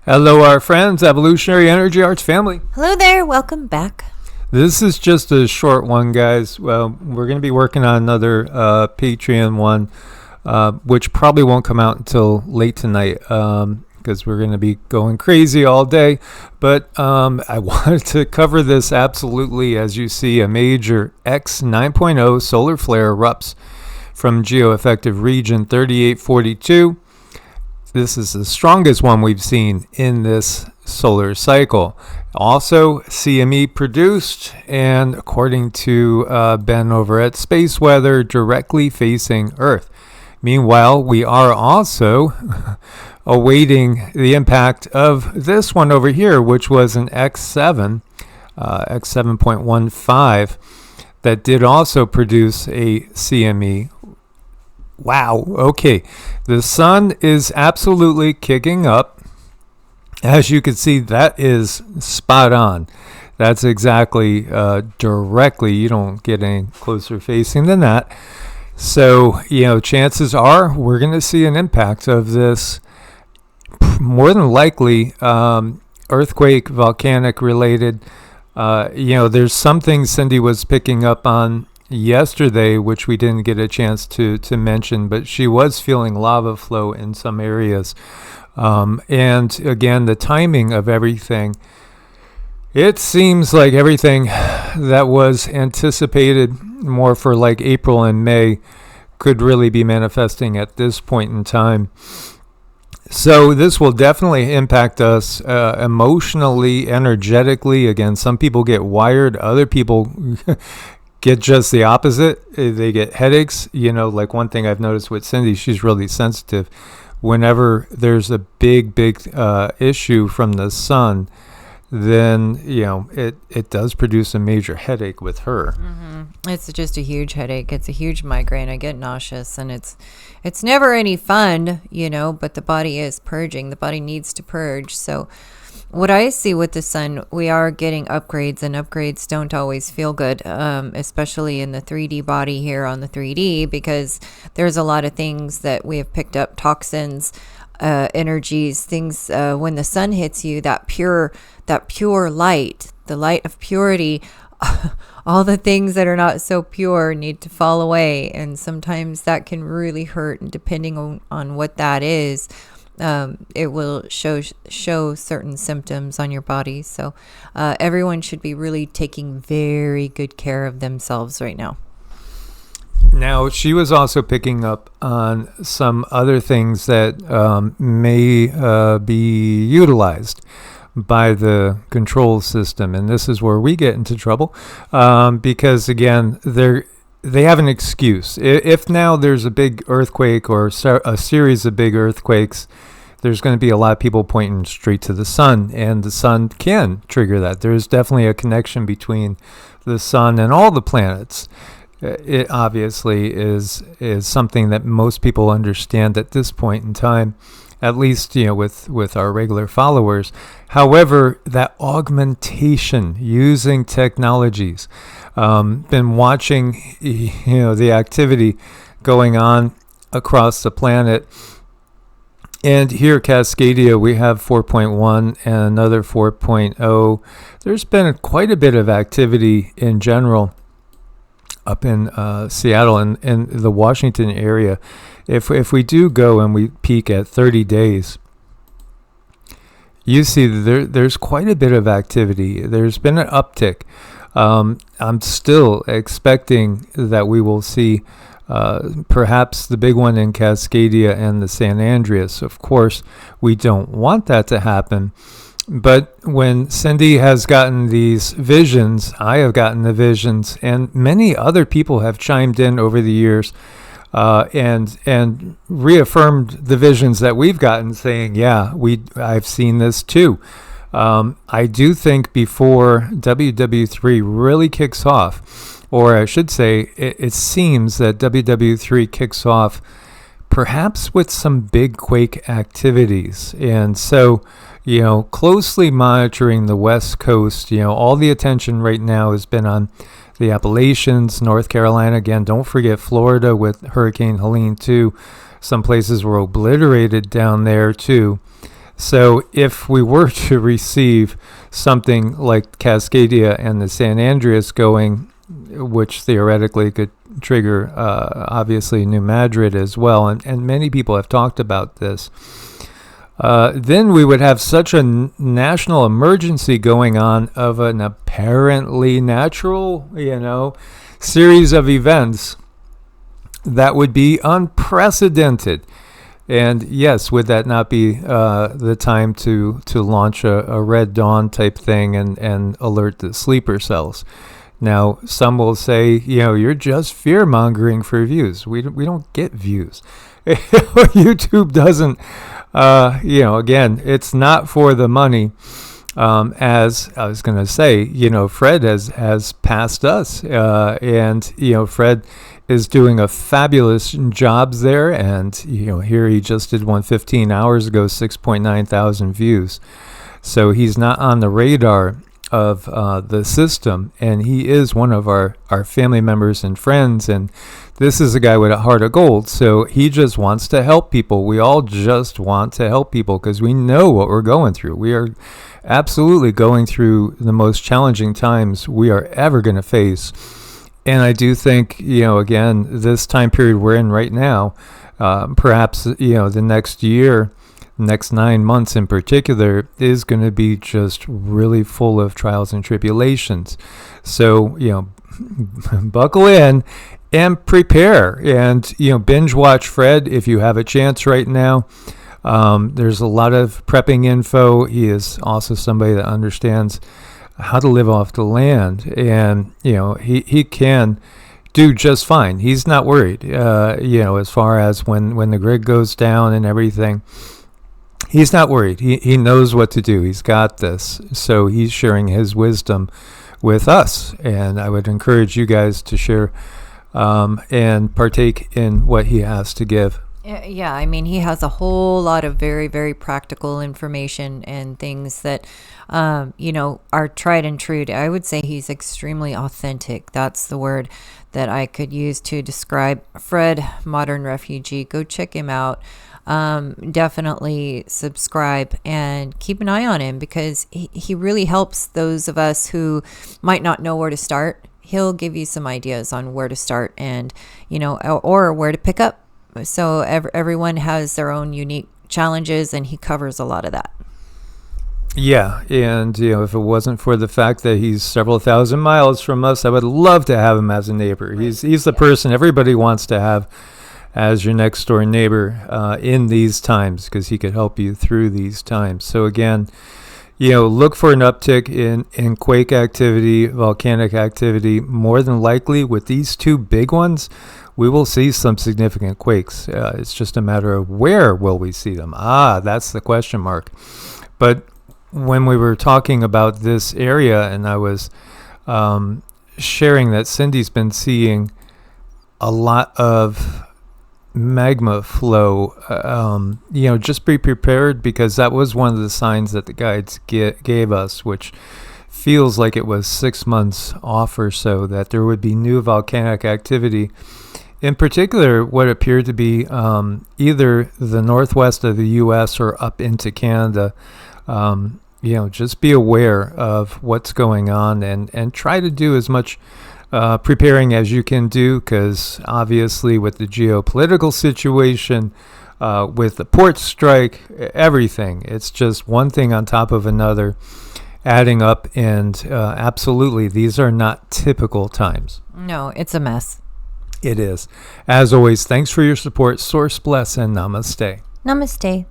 Hello, our friends, Evolutionary Energy Arts family. Hello there, welcome back. This is just a short one, guys. Well, we're going to be working on another Patreon one, which probably won't come out until late tonight because we're going to be going crazy all day. But I wanted to cover this absolutely. As you see, a major X 9.0 solar flare erupts from geoeffective region 3842. This is the strongest one we've seen in this solar cycle. Also, CME produced, and according to Ben over at Space Weather, directly facing Earth. Meanwhile, we are also awaiting the impact of this one over here, which was an X7, X7.15, that did also produce a CME. Wow, okay. The sun is absolutely kicking up. As you can see, that is spot on. That's exactly directly. You don't get any closer facing than that. So, chances are we're going to see an impact of this, more than likely earthquake, volcanic related. There's some things Cindy was picking up on yesterday, which we didn't get a chance to mention, but she was feeling lava flow in some areas. And again, the timing of everything, it seems like everything that was anticipated more for like April and May could really be manifesting at this point in time. So this will definitely impact us emotionally, energetically. Again, some people get wired, other people get just the opposite. They get headaches. Like one thing I've noticed with Cindy, she's really sensitive. Whenever there's a big issue from the sun, then it does produce a major headache with her. Mm-hmm. It's just a huge headache. It's a huge migraine. I get nauseous, and it's never any fun, but the body is purging. The body needs to purge. So what I see with the sun, we are getting upgrades, and upgrades don't always feel good, especially in the 3D body here on the 3D, because there's a lot of things that we have picked up, toxins, energies, things when the sun hits you, that pure light, the light of purity, all the things that are not so pure need to fall away, and sometimes that can really hurt, and depending on what that is, it will show certain symptoms on your body. So everyone should be really taking very good care of themselves right now. Now, she was also picking up on some other things that may be utilized by the control system. And this is where we get into trouble because, again, they have an excuse. If now there's a big earthquake or a series of big earthquakes, there's going to be a lot of people pointing straight to the sun, and the sun can trigger that. There's definitely a connection between the sun and all the planets. It obviously is something that most people understand at this point in time, at least with our regular followers. However, that augmentation using technologies, been watching the activity going on across the planet. And here at Cascadia, we have 4.1 and another 4.0. There's been quite a bit of activity in general up in Seattle and the Washington area. If we do go and we peak at 30 days, you see there's quite a bit of activity. There's been an uptick. I'm still expecting that we will see perhaps the big one in Cascadia and the San Andreas. Of course, we don't want that to happen. But when Cindy has gotten these visions, I have gotten the visions, and many other people have chimed in over the years and reaffirmed the visions that we've gotten, saying, yeah, I've seen this too. I do think before WW3 really kicks off, or I should say, it seems that WW3 kicks off perhaps with some big quake activities. And so, closely monitoring the West Coast, all the attention right now has been on the Appalachians, North Carolina. Again, don't forget Florida with Hurricane Helene too. Some places were obliterated down there too. So if we were to receive something like Cascadia and the San Andreas going, which theoretically could trigger obviously New Madrid as well, and many people have talked about this, then we would have such a national emergency going on of an apparently natural, series of events that would be unprecedented. And yes, would that not be the time to launch a Red Dawn type thing and alert the sleeper cells? Now, some will say, you're just fear-mongering for views. We don't get views. YouTube doesn't, again, it's not for the money. As I was going to say, Fred has passed us, and Fred is doing a fabulous job there, and here he just did one 15 hours ago, 6.9 thousand views. So he's not on the radar of the system, and he is one of our family members and friends, and this is a guy with a heart of gold. So he just wants to help people. We all just want to help people because we know what we're going through. We are absolutely going through the most challenging times we are ever going to face. And I do think, again, this time period we're in right now, perhaps, the next year, next 9 months in particular, is going to be just really full of trials and tribulations. So, buckle in and prepare and, binge watch Fred if you have a chance right now. There's a lot of prepping info. He is also somebody that understands how to live off the land, and he can do just fine. He's not worried, as far as when the grid goes down and everything. He's not worried. He knows what to do. He's got this. So he's sharing his wisdom with us, and I would encourage you guys to share and partake in what he has to give. Yeah, I mean, he has a whole lot of very, very practical information and things that, are tried and true. I would say he's extremely authentic. That's the word that I could use to describe Fred, Modern Refugee. Go check him out. Definitely subscribe and keep an eye on him, because he really helps those of us who might not know where to start. He'll give you some ideas on where to start and, or where to pick up. So everyone has their own unique challenges, and he covers a lot of that. Yeah, and if it wasn't for the fact that he's several thousand miles from us, I would love to have him as a neighbor. Right. He's the person everybody wants to have as your next door neighbor in these times, because he could help you through these times. So again, look for an uptick in quake activity, volcanic activity. More than likely, with these two big ones, we will see some significant quakes. It's just a matter of where will we see them? That's the question mark. But when we were talking about this area, and I was sharing that Cindy's been seeing a lot of magma flow, just be prepared, because that was one of the signs that the guides gave us, which feels like it was 6 months off or so, that there would be new volcanic activity. In particular, what appeared to be either the northwest of the U.S. or up into Canada. Just be aware of what's going on, and try to do as much preparing as you can do, because obviously with the geopolitical situation, with the port strike, everything, it's just one thing on top of another adding up, and absolutely, these are not typical times. No, it's a mess. It is. As always, thanks for your support. Source bless and namaste. Namaste.